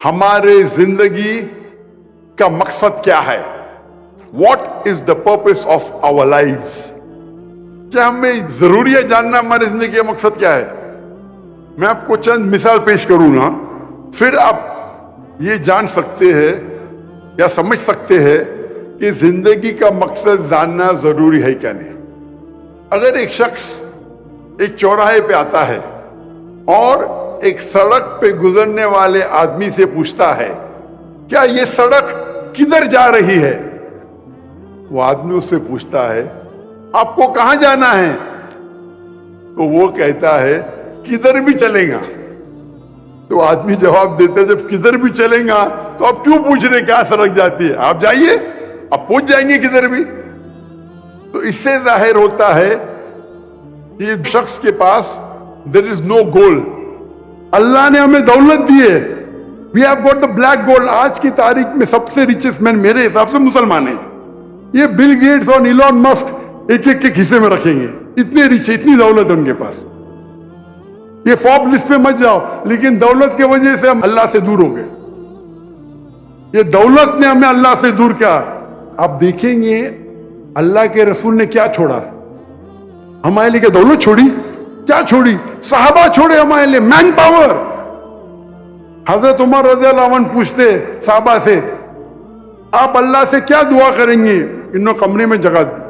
ہمارے زندگی کا مقصد کیا ہے؟ What is the purpose of our lives? کیا ہمیں ضروری ہے جاننا ہماری زندگی کا مقصد کیا ہے؟ میں آپ کو چند مثال پیش کروں گا، پھر آپ یہ جان سکتے ہیں یا سمجھ سکتے ہیں کہ زندگی کا مقصد جاننا ضروری ہے کیا نہیں۔ اگر ایک شخص ایک چوراہے پہ آتا ہے اور ایک سڑک پہ گزرنے والے آدمی سے پوچھتا ہے کیا یہ سڑک کدھر جا رہی ہے، وہ آدمی اس سے پوچھتا ہے آپ کو کہاں جانا ہے، تو وہ کہتا ہے کدھر بھی چلیں گا۔ تو آدمی جواب دیتا ہے جب کدھر بھی چلیں گا تو آپ کیوں پوچھ رہے کیا سڑک جاتی ہے، آپ جائیے، آپ پہنچ جائیں گے کدھر بھی۔ تو اس سے ظاہر ہوتا ہے کہ شخص کے پاس there is no goal۔ اللہ نے ہمیں دولت دی ہے، we have got the black gold۔ آج کی تاریخ میں سب سے ریچسٹ مین میرے حساب سے مسلمان ہیں۔ یہ بل گیٹس اور ایلون مسک ایک ایک حصے میں رکھیں گے، اتنے ریچ، اتنی دولت ہے ان کے پاس۔ یہ فورب لسٹ پہ مت جاؤ، لیکن دولت کی وجہ سے ہم اللہ سے دور ہو گئے۔ یہ دولت نے ہمیں اللہ سے دور کیا۔ آپ دیکھیں گے اللہ کے رسول نے کیا چھوڑا ہمارے لیے، کہ دولت چھوڑی، کیا چھوڑی؟ صحابہ چھوڑے ہمارے لیے، مین پاور۔ حضرت عمر رضی اللہ عنہ پوچھتے صحابہ سے آپ اللہ سے کیا دعا کریں گے، انہوں کمرے میں جگہ دی،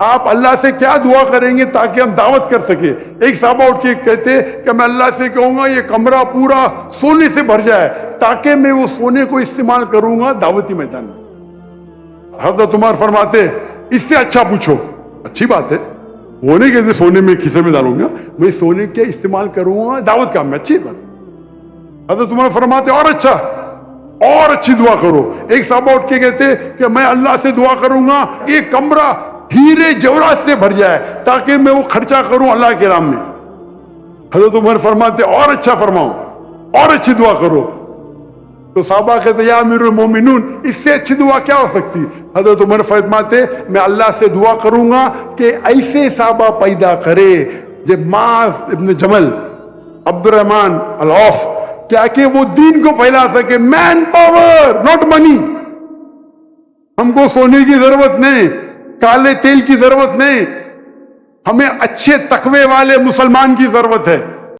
آپ اللہ سے کیا دعا کریں گے تاکہ ہم دعوت کر سکے؟ ایک صحابہ اٹھ کے کہتے کہ میں اللہ سے کہوں گا یہ کمرہ پورا سونے سے بھر جائے تاکہ میں وہ سونے کو استعمال کروں گا دعوتی میدان میں۔ حضرت عمر فرماتے اس سے اچھا پوچھو۔ اچھی بات ہے، وہ نہیں کہتے سونے میں کھسے میں ڈالوں گا، میں سونے کے استعمال کروں گا دعوت کا میں، اچھی بات۔ حضرت عمر فرماتے اور اچھا، اور اچھی دعا کرو۔ ایک صحابہ اٹھ کے کہتے کہ میں اللہ سے دعا کروں گا یہ کمرہ ہیرے جواہرات سے بھر جائے تاکہ میں وہ خرچہ کروں اللہ کے نام میں۔ حضرت عمر فرماتے اور اچھا فرماؤ، اور اچھی دعا کرو۔ تو صحابہ کہتے یا امیر المومنون اس سے اچھی دعا کیا ہو سکتی؟ حضرت عمر فرماتے میں اللہ سے دعا کروں گا کہ ایسے صحابہ پیدا کرے جب معاذ ابن جمل، عبد الرحمن العوف، کیا کہ وہ دین کو پھیلا سکے۔ مین پاور، ناٹ منی۔ ہم کو سونے کی ضرورت نہیں، کالے تیل کی ضرورت نہیں، ہمیں اچھے تقوی والے مسلمان کی ضرورت ہے۔